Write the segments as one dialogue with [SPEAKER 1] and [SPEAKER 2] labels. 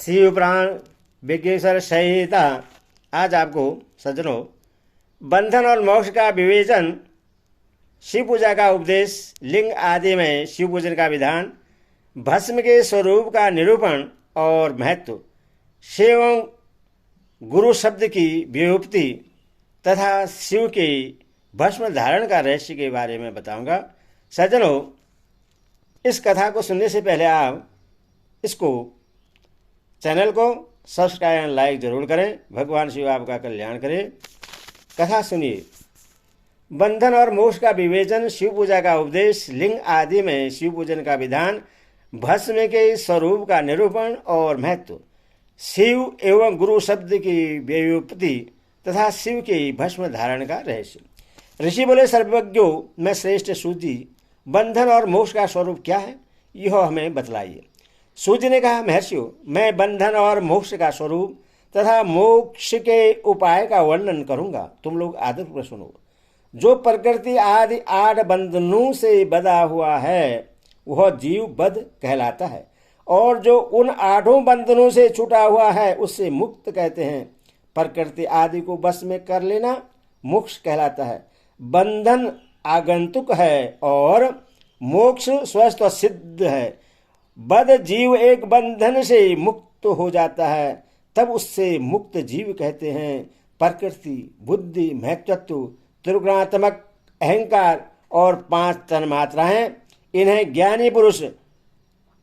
[SPEAKER 1] शिव पुराण विज्ञेश्वर संहिता। आज आपको सज्जनों बंधन और मोक्ष का विवेचन, शिव पूजा का उपदेश, लिंग आदि में शिव पूजन का विधान, भस्म के स्वरूप का निरूपण और महत्व, शिव गुरु शब्द की व्युत्पत्ति तथा शिव के भस्म धारण का रहस्य के बारे में बताऊंगा। सज्जनों, इस कथा को सुनने से पहले आप इसको चैनल को सब्सक्राइब एंड लाइक जरूर करें। भगवान शिव आपका कल्याण करें। कथा सुनिए। बंधन और मोक्ष का विवेचन, शिव पूजा का उपदेश, लिंग आदि में शिव पूजन का विधान, भस्म के स्वरूप का निरूपण और महत्व, शिव एवं गुरु शब्द की व्युत्पत्ति तथा शिव के भस्म धारण का रहस्य। ऋषि बोले, सर्वज्ञो मैं श्रेष्ठ सूत जी, बंधन और मोक्ष का स्वरूप क्या है यह हमें बतलाइए। सूत जी ने कहा, महर्षियों, मैं बंधन और मोक्ष का स्वरूप तथा मोक्ष के उपाय का वर्णन करूंगा। तुम लोग आदरपूर्वक सुनो। जो प्रकृति आदि 8 बंधनों से बंधा हुआ है वह जीव बद्ध कहलाता है, और जो उन 8 बंधनों से छूटा हुआ है उससे मुक्त कहते हैं। प्रकृति आदि को बस में कर लेना मोक्ष कहलाता है। बंधन आगंतुक है और मोक्ष स्वस्थ सिद्ध है। बद्ध जीव एक बंधन से मुक्त हो जाता है तब उससे मुक्त जीव कहते हैं। प्रकृति, बुद्धि, महत्त्व, त्रिगुणात्मक अहंकार और 5 तन्मात्राएं, इन्हें ज्ञानी पुरुष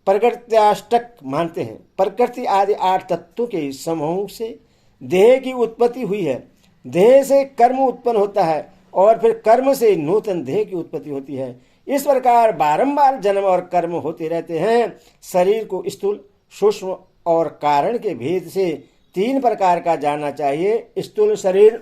[SPEAKER 1] प्रकृत्याष्टक मानते हैं। प्रकृति आदि 8 तत्वों के समूह से देह की उत्पत्ति हुई है। देह से कर्म उत्पन्न होता है और फिर कर्म से नूतन देह की उत्पत्ति होती है। इस प्रकार बारंबार जन्म और कर्म होते रहते हैं। शरीर को स्थूल, सूक्ष्म और कारण के भेद से 3 प्रकार का जानना चाहिए। स्थूल शरीर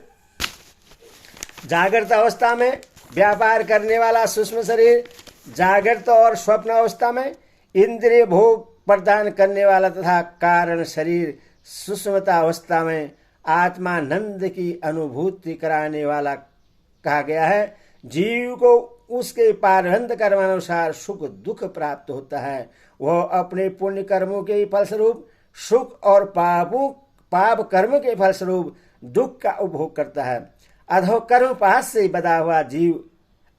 [SPEAKER 1] जागृत अवस्था में व्यापार करने वाला सूक्ष्म शरीर, जागृत और स्वप्न अवस्था में इंद्रिय भोग प्रदान करने वाला तथा कारण शरीर सुषुम्ना अवस्था में आत्मानंद की अनुभूति कराने वाला कहा गया है। जीव को उसके प्रारब्ध कर्मानुसार सुख दुख प्राप्त होता है। वह अपने पुण्य कर्मों के फलस्वरूप सुख और पाप कर्म के फलस्वरूप दुख का उपभोग करता है। अधो कर्म पास से बंधा हुआ जीव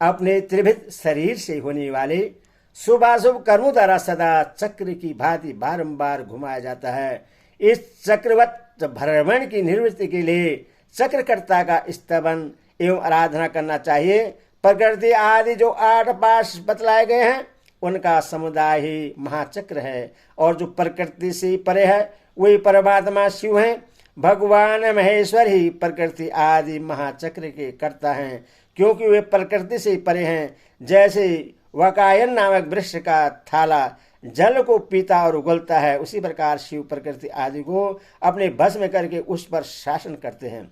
[SPEAKER 1] अपने त्रिविध शरीर से होने वाले शुभाशुभ कर्मों द्वारा सदा चक्र की भांति बारंबार घुमाया जाता है। इस चक्रवत भ्रमण की निवृत्ति के लिए चक्रकर्ता का स्तवन एवं आराधना करना चाहिए। प्रकृति आदि जो 8 पाश बतलाए गए हैं उनका समुदाय ही महाचक्र है, और जो प्रकृति से परे है वही परमात्मा शिव हैं। भगवान महेश्वर ही प्रकृति आदि महाचक्र के कर्ता हैं, क्योंकि वे प्रकृति से परे हैं। जैसे वकायन नामक वृक्ष का थाला जल को पीता और उगलता है, उसी प्रकार शिव प्रकृति आदि को अपने वश में करके उस पर शासन करते हैं।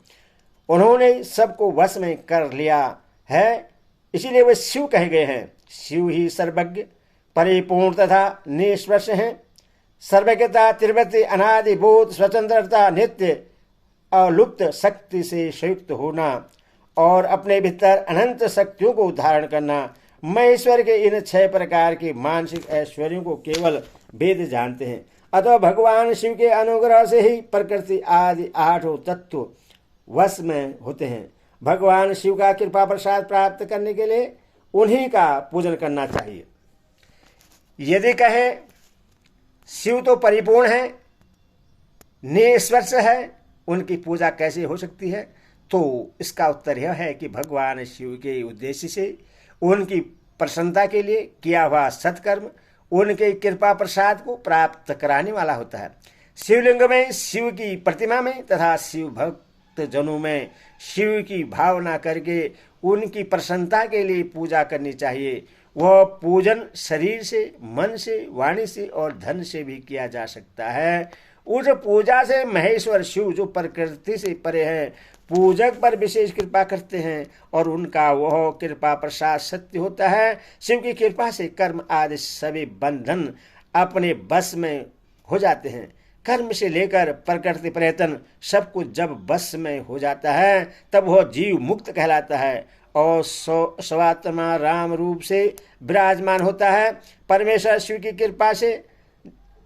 [SPEAKER 1] उन्होंने सबको वश में कर लिया है, इसीलिए वे शिव कहे गए हैं। शिव ही सर्वज्ञ, परिपूर्ण तथा निष्पक्ष हैं। सर्वज्ञता, त्रिवृत्ति, अनादि बोध, स्वतंत्रता, नित्य अलुप्त शक्ति से संयुक्त होना और अपने भीतर अनंत शक्तियों को धारण करना। महेश्वर के इन 6 प्रकार के मानसिक ऐश्वर्यों को केवल वेद जानते हैं। अतः भगवान शिव के अनुग्रह से ही प्रकृति आदि 8 तत्व वश में होते हैं। भगवान शिव का कृपा प्रसाद प्राप्त करने के लिए उन्हीं का पूजन करना चाहिए। यदि कहें शिव तो परिपूर्ण है, निष्पक्ष है, उनकी पूजा कैसे हो सकती है, तो इसका उत्तर यह है कि भगवान शिव के उद्देश्य से उनकी प्रसन्नता के लिए किया हुआ सत्कर्म उनके कृपा प्रसाद को प्राप्त कराने वाला होता है। शिवलिंग में, शिव की प्रतिमा में तथा शिव भक्त जनों में शिव की भावना करके उनकी प्रसन्नता के लिए पूजा करनी चाहिए। वह पूजन शरीर से, मन से, वाणी से और धन से भी किया जा सकता है। उस पूजा से महेश्वर शिव जो प्रकृति से परे हैं पूजक पर विशेष कृपा करते हैं और उनका वह कृपा प्रसाद सत्य होता है। शिव की कृपा से कर्म आदि सभी बंधन अपने बस में हो जाते हैं। कर्म से लेकर प्रकृति पर्यटन सब कुछ जब बस में हो जाता है तब वह जीव मुक्त कहलाता है और स्वात्मा राम रूप से विराजमान होता है। परमेश्वर शिव की कृपा से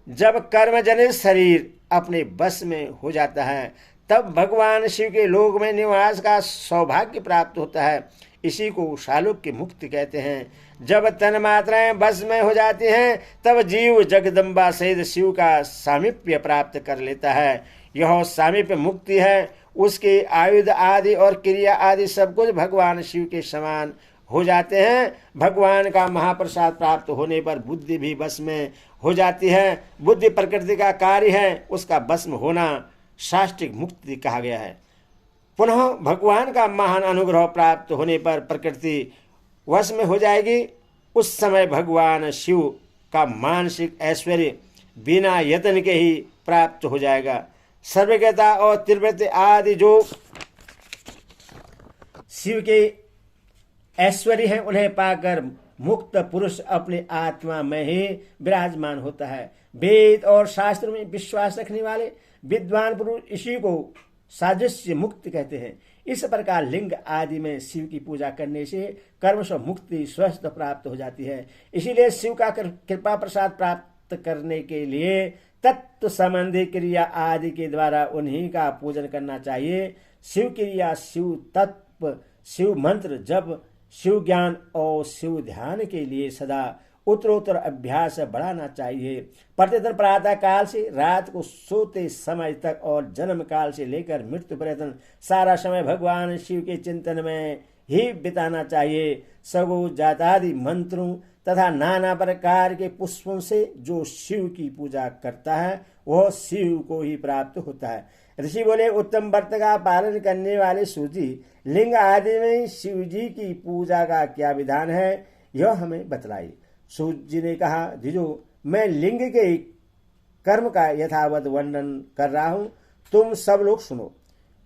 [SPEAKER 1] जब कर्मजनित शरीर अपने बस में हो जाता है, तब भगवान शिव के लोक में निवास का सौभाग्य प्राप्त होता है। इसी को शालुक्य मुक्ति कहते हैं। जब तन मात्राएं बस में हो जाती हैं, तब जीव जगदम्बा सहित शिव का सामीप्य प्राप्त कर लेता है। यह सामीप्य मुक्ति है। उसके आयुध आदि और क्रिया आदि सब कुछ भगवान शिव के समान हो जाते हैं। भगवान का महाप्रसाद प्राप्त होने पर बुद्धि भी बस में हो जाती है। बुद्धि प्रकृति का कार्य है, उसका भस्म होना शास्त्रिक मुक्ति कहा गया है। पुनः भगवान का महान अनुग्रह प्राप्त होने पर प्रकृति वश में हो जाएगी। उस समय भगवान शिव का मानसिक ऐश्वर्य बिना यत्न के ही प्राप्त हो जाएगा। सर्वज्ञता और तीव्रता आदि जो शिव के ऐश्वर्य हैं, उन्हें पाकर मुक्त पुरुष अपने आत्मा में ही विराजमान होता है। वेद और शास्त्र में विश्वास रखने वाले विद्वान पुरुष इसी को सादृश्य मुक्ति कहते हैं। इस प्रकार लिंग आदि में शिव की पूजा करने से कर्म से मुक्ति स्वस्थ प्राप्त हो जाती है। इसीलिए शिव का कृपा प्रसाद प्राप्त करने के लिए तत्व संबंधी क्रिया आदि के द्वारा उन्हीं का पूजन करना चाहिए। शिव क्रिया, शिव तत्व, शिव मंत्र जप, शिव ज्ञान और शिव ध्यान के लिए सदा उत्तरोत्तर अभ्यास बढ़ाना चाहिए। प्रतिदिन प्रातः काल से रात को सोते समय तक और जन्म काल से लेकर मृत्यु पर्यंत सारा समय भगवान शिव के चिंतन में ही बिताना चाहिए। सगो जातादि मंत्रों तथा नाना प्रकार के पुष्पों से जो शिव की पूजा करता है वह शिव को ही प्राप्त होता है। ऋषि बोले, उत्तम व्रत का पालन करने वाले सूजी लिंग आदि में शिव जी की पूजा का क्या विधान है, यह हमें बतलाई। सूत जी ने कहा, द्विजो, मैं लिंग के कर्म का यथावत वर्णन कर रहा हूं, तुम सब लोग सुनो।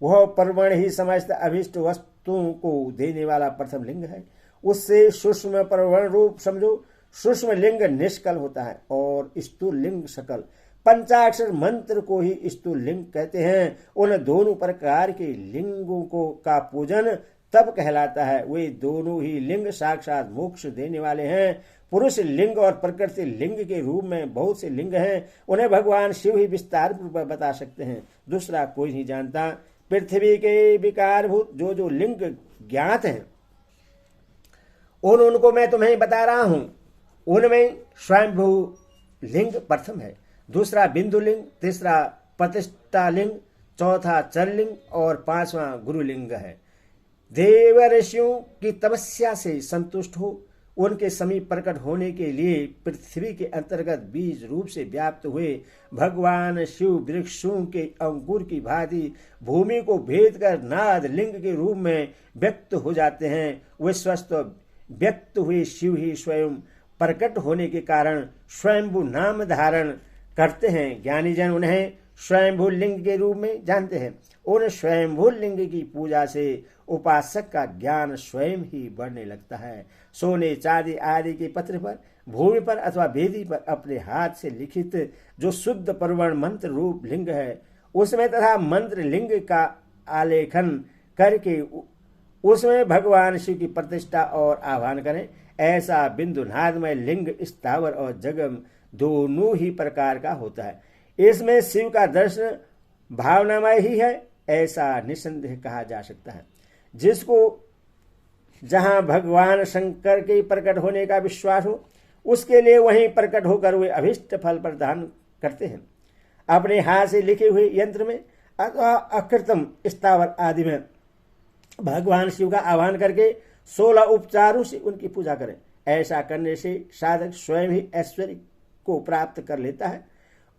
[SPEAKER 1] वह परमण ही समस्त अभिष्ट वस्तुओं को देने वाला प्रथम लिंग है। उससे सूक्ष्म परमण रूप समझो। सूक्ष्म लिंग निष्कल होता है और स्थूल लिंग सकल। पंचाक्षर मंत्र को ही स्थूल लिंग कहते हैं। उन दोनों प्रकार के लिंगों को का पूजन तब कहलाता है। वे दोनों ही लिंग साक्षात मोक्ष देने वाले हैं। पुरुष लिंग और प्रकृति लिंग के रूप में बहुत से लिंग हैं। उन्हें भगवान शिव ही विस्तार पूर्वक बता सकते हैं, दूसरा कोई नहीं जानता। पृथ्वी के विकारभूत जो जो लिंग ज्ञात हैं उनको मैं तुम्हें बता रहा हूं। उनमें स्वयंभू लिंग प्रथम है, दूसरा बिंदु लिंग, तीसरा प्रतिष्ठा लिंग, चौथा चरलिंग और पांचवा गुरुलिंग है। देव ऋषियों की तपस्या से संतुष्ट हो उनके समीप प्रकट होने के लिए पृथ्वी के अंतर्गत बीज रूप से व्याप्त हुए भगवान शिव वृक्षों के अंकुर की भांति भूमि को भेद कर नाद लिंग के रूप में व्यक्त हो जाते हैं। वे स्वस्थ व्यक्त हुए शिव ही स्वयं प्रकट होने के कारण स्वयंभू नाम धारण करते हैं। ज्ञानी जन उन्हें स्वयंभू लिंग के रूप में जानते हैं। उन स्वयंभू लिंग की पूजा से उपासक का ज्ञान स्वयं ही बढ़ने लगता है। सोने चांदी आदि के पत्र पर, भूमि पर अथवा वेदी पर अपने हाथ से लिखित जो शुद्ध परवण मंत्र रूप लिंग है, उसमें तथा मंत्र लिंग का आलेखन करके उसमें भगवान शिव की प्रतिष्ठा और आह्वान करें। ऐसा बिंदुनादमय लिंग स्थावर और जगम दोनों ही प्रकार का होता है। इसमें शिव का दर्शन भावनामय ही है, ऐसा निसंदेह कहा जा सकता है। जिसको जहां भगवान शंकर के प्रकट होने का विश्वास हो, उसके लिए वहीं प्रकट होकर वे अभिष्ट फल प्रदान करते हैं। अपने हाथ से लिखे हुए यंत्र में अथवा अकृतम स्थावर आदि में भगवान शिव का आह्वान करके 16 उपचारों से उनकी पूजा करें। ऐसा करने से साधक स्वयं ही ऐश्वर्य को प्राप्त कर लेता है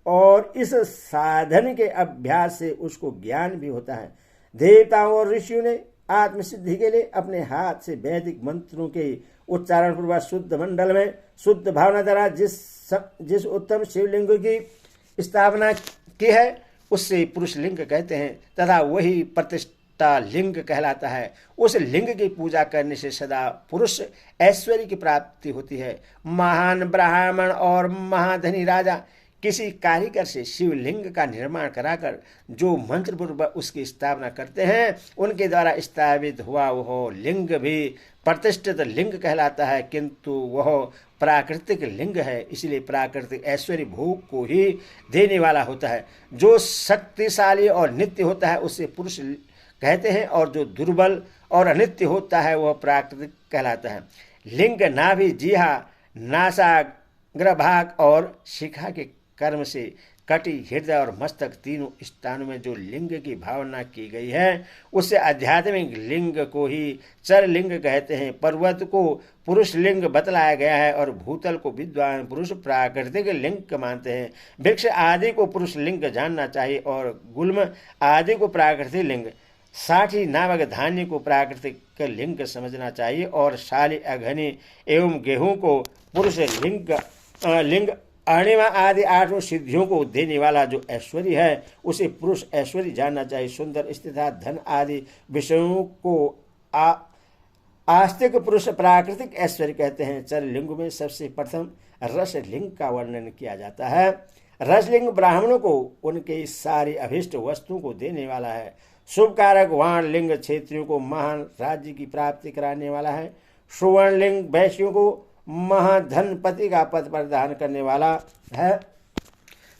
[SPEAKER 1] और इस साधन के अभ्यास से उसको ज्ञान भी होता है। देवताओं और ऋषियों ने आत्मसिद्धि के लिए अपने हाथ से वैदिक मंत्रों के उच्चारण पूर्वक शुद्ध मंडल में शुद्ध भावना द्वारा जिस उत्तम शिवलिंग की स्थापना की है उससे पुरुष लिंग कहते हैं तथा वही प्रतिष्ठा लिंग कहलाता है। उस लिंग की पूजा करने से सदा पुरुष ऐश्वर्य की प्राप्ति होती है। महान ब्राह्मण और महाधनी राजा किसी कारीगर से शिवलिंग का निर्माण कराकर जो मंत्रपूर्वक उसकी स्थापना करते हैं, उनके द्वारा स्थापित हुआ वह लिंग भी प्रतिष्ठित लिंग कहलाता है, किंतु वह प्राकृतिक लिंग है, इसलिए प्राकृतिक ऐश्वर्य भोग को ही देने वाला होता है। जो शक्तिशाली और नित्य होता है उसे पुरुष कहते हैं, और जो दुर्बल और अनित्य होता है वह प्राकृतिक कहलाता है। लिंग नाभि, जीहा, नासाग्रभाग और शिखा के कर्म से कटी, हृदय और मस्तक तीनों स्थानों में जो लिंग की भावना की गई है उससे आध्यात्मिक लिंग को ही चर लिंग कहते हैं। पर्वत को पुरुष लिंग बतलाया गया है और भूतल को विद्वान पुरुष प्राकृतिक लिंग मानते हैं। वृक्ष आदि को पुरुष लिंग जानना चाहिए और गुल्म आदि को प्राकृतिक लिंग, साठी नामक धान्य को प्राकृतिक लिंग समझना चाहिए और शाली, अघनी एवं गेहूं को पुरुष लिंग अणिमा आदि आठों सिद्धियों को देने वाला जो ऐश्वर्य है उसे पुरुष ऐश्वर्य जानना चाहिए। सुंदर, स्थिरता, धन आदि विषयों को आस्तिक पुरुष प्राकृतिक ऐश्वर्य कहते हैं। चर लिंग में सबसे प्रथम रस लिंग का वर्णन किया जाता है। रसलिंग ब्राह्मणों को उनके सारी अभिष्ट वस्तुओं को देने वाला है। शुभ कारक वाण लिंग क्षेत्रियों को महान राज्य की प्राप्ति कराने वाला है। सुवर्ण लिंग वैश्यों को महाधनपति का पद प्रदान करने वाला है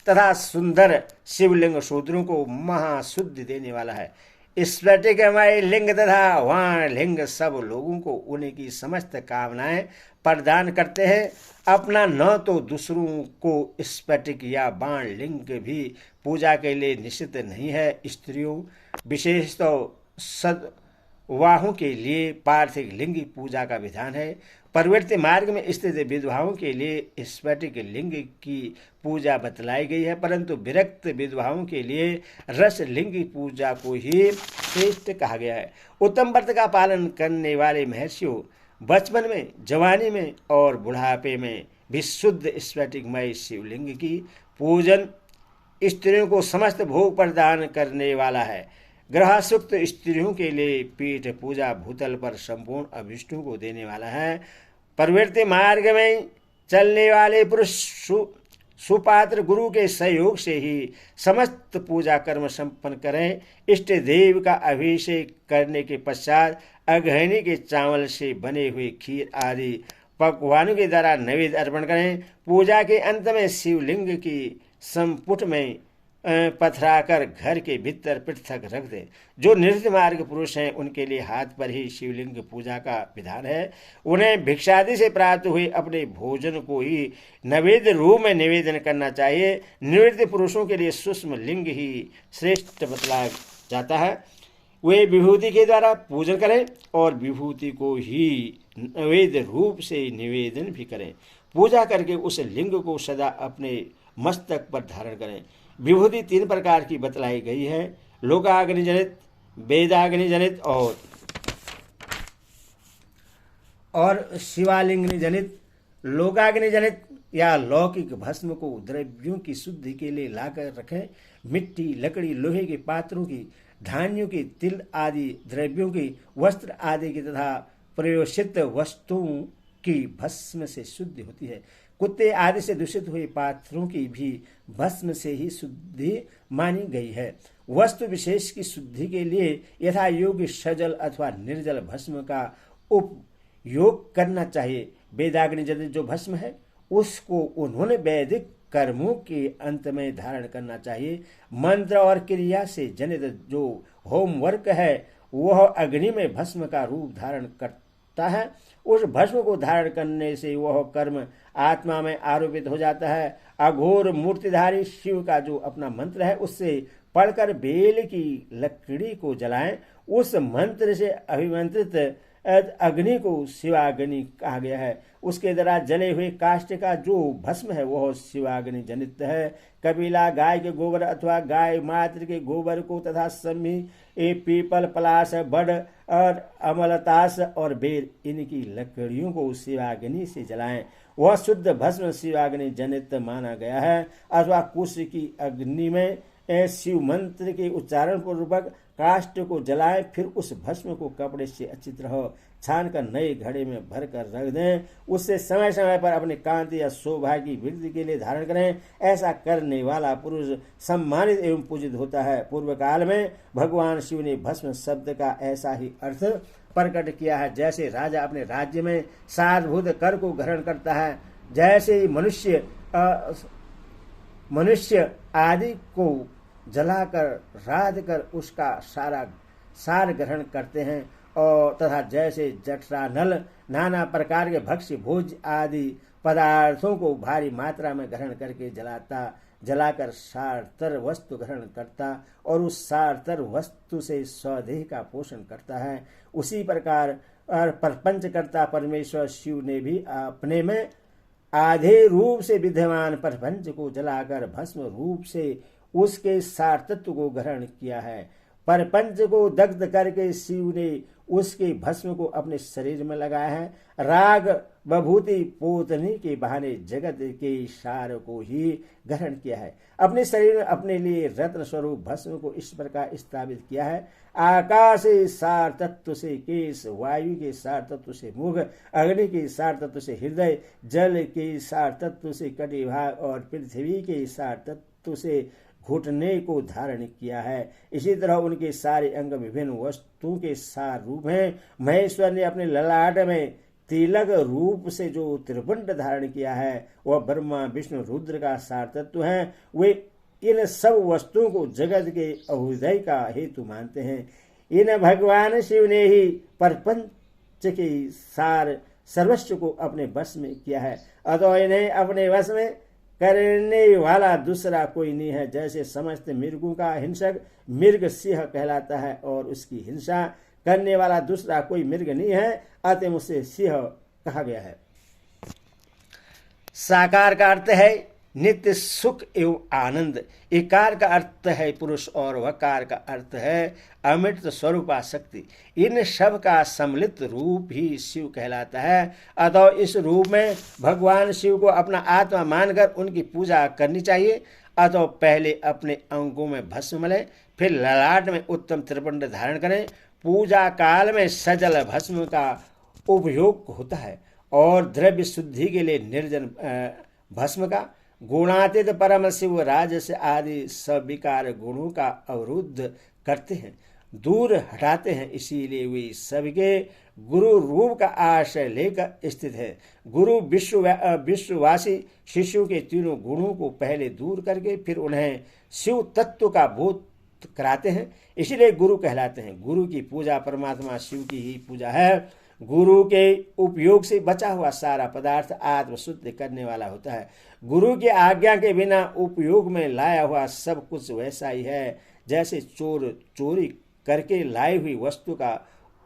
[SPEAKER 1] तथा सुंदर शिवलिंग शूद्रों को महाशुद्धि देने वाला है। स्फटिकमय लिंग तथा वाण लिंग सब लोगों को उनकी समस्त कामनाएं प्रदान करते हैं। अपना न तो दूसरों को स्फटिक या बाण लिंग भी पूजा के लिए निषिद्ध नहीं है। स्त्रियों विशेषतः सद्वाहों के लिए पार्थिव लिंग पूजा का विधान है। प्रवृत्ति मार्ग में स्थित विधवाओं के लिए स्फटिक लिंग की पूजा बतलाई गई है, परंतु विरक्त विधवाओं के लिए रस लिंग की पूजा को ही श्रेष्ठ कहा गया है। उत्तम व्रत का पालन करने वाले महर्षियों बचपन में, जवानी में और बुढ़ापे में भी शुद्ध स्फटिकमय शिवलिंग की पूजन स्त्रियों को समस्त भोग प्रदान करने वाला है। ग्रहसुक्त स्त्रियों के लिए पीठ पूजा भूतल पर संपूर्ण अभिष्टों को देने वाला है। प्रवृत्ति मार्ग में चलने वाले पुरुष सुपात्र गुरु के सहयोग से ही समस्त पूजा कर्म संपन्न करें। इष्ट देव का अभिषेक करने के पश्चात अघनी के चावल से बने हुए खीर आदि पकवानों के द्वारा नैवेद्य अर्पण करें। पूजा के अंत में शिवलिंग की संपुट में पथराकर घर के भीतर पृथक रख दें। जो नृत्य मार्ग पुरुष हैं उनके लिए हाथ पर ही शिवलिंग पूजा का विधान है। उन्हें भिक्षादि से प्राप्त हुए अपने भोजन को ही नैवेद्य रूप में निवेदन करना चाहिए। नृत्य पुरुषों के लिए सूक्ष्म लिंग ही श्रेष्ठ बतलाया जाता है। वे विभूति के द्वारा पूजन करें और विभूति को ही नैवेद्य रूप से निवेदन भी करें। पूजा करके उस लिंग को सदा अपने मस्तक पर धारण करें। विभूति 3 प्रकार की बतलाई गई है, लोकाग्नि जनित, वेदाग्नि जनित और शिवालिंग्नि जनित। लोकाग्नि जनित या लौकिक भस्म को द्रव्यों की शुद्धि के लिए लाकर रखें। मिट्टी, लकड़ी, लोहे के पात्रों की, धान्यों की, तिल आदि द्रव्यों की, वस्त्र आदि की तथा प्रयोषित वस्तुओं की भस्म से शुद्धि होती है। कुत्ते आदि से दूषित हुए पात्रों की भी भस्म से ही शुद्धि मानी गई है। वस्तु विशेष की शुद्धि के लिए यथा योग्य सजल अथवा निर्जल भस्म का उपयोग करना चाहिए। वेदाग्नि जनित जो भस्म है उसको उन्होंने वैदिक कर्मों के अंत में धारण करना चाहिए। मंत्र और क्रिया से जनित जो होमवर्क है वह अग्नि में भस्म का रूप धारण करता है। उस भस्म को धारण करने से वह कर्म आत्मा में आरोपित हो जाता है। अघोर मूर्तिधारी शिव का जो अपना मंत्र है उससे पढ़कर बेल की लकड़ी को जलाएं। उस मंत्र से अभिमंत्रित अग्नि को शिवाग्नि कहा गया है। उसके द्वारा जले हुए काष्ठ का जो भस्म है वह शिवाग्नि जनित है। कबीला गाय के गोबर अथवा गाय मात्र के गोबर को तथा सम्मी, पीपल, पलाश, बड़ और अमलतास और बेर इनकी लकड़ियों को शिवाग्नि से जलाएं। वह शुद्ध भस्म शिवाग्नि जनित माना गया है। अथवा कुश की अग्नि में शिव मंत्र के उच्चारण पूर्वक काष्ठ को जलाएं, फिर उस भस्म को कपड़े से अच्छी तरह छानकर नए घड़े में भरकर रख दें। उससे समय समय पर अपनी कांति या शोभा की वृद्धि के लिए धारण करें। ऐसा करने वाला पुरुष सम्मानित एवं पूजित होता है। पूर्व काल में भगवान शिव ने भस्म शब्द का ऐसा ही अर्थ प्रकट किया है। जैसे राजा अपने राज्य में सारभूत कर को ग्रहण करता है, जैसे ही मनुष्य आदि को जलाकर राध कर उसका सारा सार ग्रहण करते हैं, और तथा जैसे जठरानल नाना प्रकार के भक्ष्य भोज आदि पदार्थों को भारी मात्रा में ग्रहण करके जलाकर सारतर वस्तु ग्रहण करता और उस सारतर वस्तु से स्वदेह का पोषण करता है, उसी प्रकार प्रपंच करता परमेश्वर शिव ने भी अपने में आधे रूप से विद्यमान प्रपंच को जलाकर भस्म रूप से उसके सार तत्व को ग्रहण किया है। परपंच को दग्ध करके शिव ने उसके भस्म को अपने शरीर में लगाया है। राग बभूति पोतनी के बहाने जगत के सार को ही ग्रहण किया है। अपने शरीर में अपने लिए रत्न स्वरूप भस्म को इस प्रकार स्थापित किया है। आकाश के सार तत्व से केश, वायु के सार तत्व से मुख, अग्नि के सार तत्व से हृदय, जल के सार तत्व से कटिभाग और पृथ्वी के सार तत्व से घुटने को धारण किया है। इसी तरह उनके सारे अंग विभिन्न वस्तुओं के सार रूप हैं। महेश्वर ने अपने ललाट में तिलक रूप से जो त्रिपुंड धारण किया है वह ब्रह्मा विष्णु रुद्र का सार तत्व है। वे इन सब वस्तुओं को जगत के अभ्युदय का हेतु मानते हैं। इन भगवान शिव ने ही परपंच के सार सर्वस्व को अपने वश में किया है, अतः इन्हें अपने वश में करने वाला दूसरा कोई नहीं है। जैसे समस्त मृगों का हिंसक मृग सिंह कहलाता है और उसकी हिंसा करने वाला दूसरा कोई मृग नहीं है, अतः उसे सिंह कहा गया है। साकार का अर्थ है नित्य सुख एवं आनंद, इकार का अर्थ है पुरुष और वकार का अर्थ है अमृत स्वरूपा शक्ति। इन सब का सम्मिलित रूप ही शिव कहलाता है। अतः इस रूप में भगवान शिव को अपना आत्मा मानकर उनकी पूजा करनी चाहिए। अतः पहले अपने अंगों में भस्म मलें, फिर ललाट में उत्तम त्रिपुंड धारण करें। पूजा काल में सजल भस्म का उपयोग होता है और द्रव्य शुद्धि के लिए निर्जन भस्म का। गुणातीत परम शिव राजस आदि सविकार गुणों का अवरुद्ध करते हैं, दूर हटाते हैं, इसीलिए वे सबके गुरु रूप का आश्रय लेकर स्थित है। गुरु विश्ववासी शिशु के तीनों गुणों को पहले दूर करके फिर उन्हें शिव तत्व का बोध कराते हैं, इसीलिए गुरु कहलाते हैं। गुरु की पूजा परमात्मा शिव की ही पूजा है। गुरु के उपयोग से बचा हुआ सारा पदार्थ आत्मशुद्ध करने वाला होता है। गुरु की आज्ञा के बिना उपयोग में लाया हुआ सब कुछ वैसा ही है जैसे चोर चोरी करके लाई हुई वस्तु का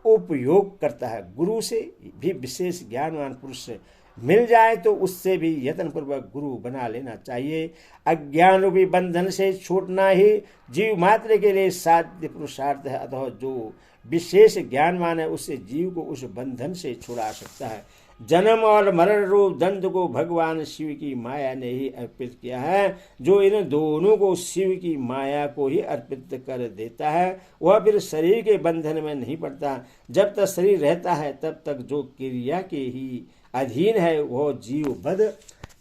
[SPEAKER 1] उपयोग करता है। गुरु से भी विशेष ज्ञानवान पुरुष मिल जाए तो उससे भी यत्नपूर्वक गुरु बना लेना चाहिए। अज्ञान रूपी बंधन से छूटना ही जीव मात्र के लिए साध्य पुरुषार्थ है। अतः जो विशेष ज्ञानवान है उससे जीव को उस बंधन से छुड़ा सकता है। जन्म और मरण रूप दंड को भगवान शिव की माया ने ही अर्पित किया है। जो इन दोनों को शिव की माया को ही अर्पित कर देता है वह फिर शरीर के बंधन में नहीं पड़ता। जब तक शरीर रहता है तब तक जो क्रिया के ही अधीन है वह जीवबद्ध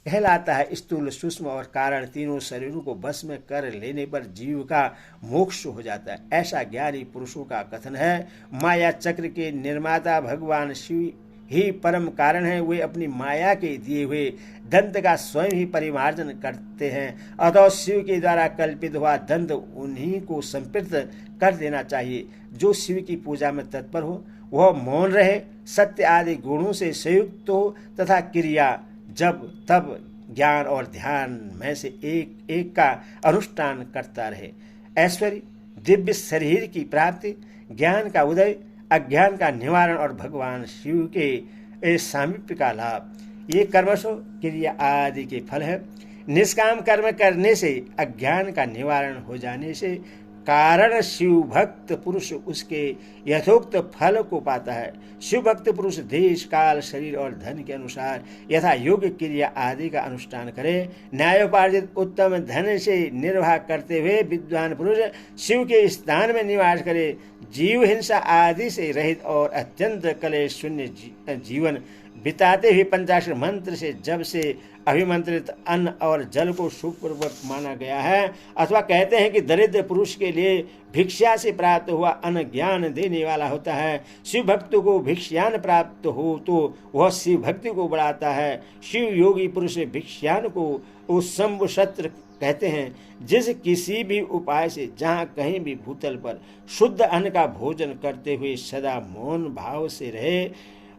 [SPEAKER 1] कहलाता है। स्थूल सूक्ष्म और कारण तीनों शरीरों को बस में कर लेने पर जीव का मोक्ष हो जाता है, ऐसा ज्ञानी पुरुषों का कथन है। माया चक्र के निर्माता भगवान शिव ही परम कारण है। वे अपनी माया के दिए हुए दंत का स्वयं ही परिमार्जन करते हैं। अतः शिव के द्वारा कल्पित हुआ दंत उन्हीं को संपृक्त कर देना चाहिए। जो शिव की पूजा में तत्पर हो वह मौन रहे, सत्य आदि गुणों से संयुक्त हो तथा क्रिया जब तब ज्ञान और ध्यान में से एक एक का अनुष्ठान करता रहे। ऐश्वर्य, दिव्य शरीर की प्राप्ति, ज्ञान का उदय, अज्ञान का निवारण और भगवान शिव के सामीप्य का लाभ, ये कर्मशो क्रिया आदि के फल है। निष्काम कर्म करने से अज्ञान का निवारण हो जाने से कारण शिव भक्त पुरुष उसके यथोक्त फल को पाता है। शिव भक्त पुरुष देश काल शरीर और धन के अनुसार यथा योग्य क्रिया आदि का अनुष्ठान करे। न्यायोपार्जित उत्तम धन से निर्वाह करते हुए विद्वान पुरुष शिव के स्थान में निवास करे। जीव हिंसा आदि से रहित और अत्यंत कलेश शून्य जीवन बिताते हुए पंचाक्षर मंत्र से जब से अभिमंत्रित अन्न और जल को सुखपूर्वक माना गया है, अथवा कहते हैं कि दरिद्र पुरुष के लिए भिक्षा से प्राप्त हुआ अन्न ज्ञान देने वाला होता है। शिव भक्त को भिक्षान प्राप्त हो तो वह शिव भक्ति को बढ़ाता है। शिव योगी पुरुष भिक्षान को शंभु शस्त्र कहते हैं। जिस किसी भी उपाय से जहाँ कहीं भी भूतल पर शुद्ध अन्न का भोजन करते हुए सदा मौन भाव से रहे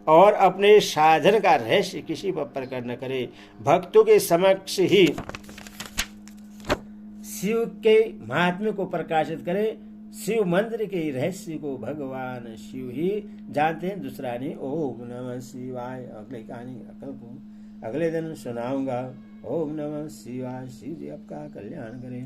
[SPEAKER 1] और अपने साधन का रहस्य किसी पर प्रकट न करे, भक्तों के समक्ष ही शिव के महात्म्य को प्रकाशित करे। शिव मंत्र के रहस्य को भगवान शिव ही जानते हैं, दूसरा नहीं। ओम नमः शिवाय। अगले कहानी अगले दिन सुनाऊंगा। ओम नमः शिवाय। शिव जी आपका कल्याण करें।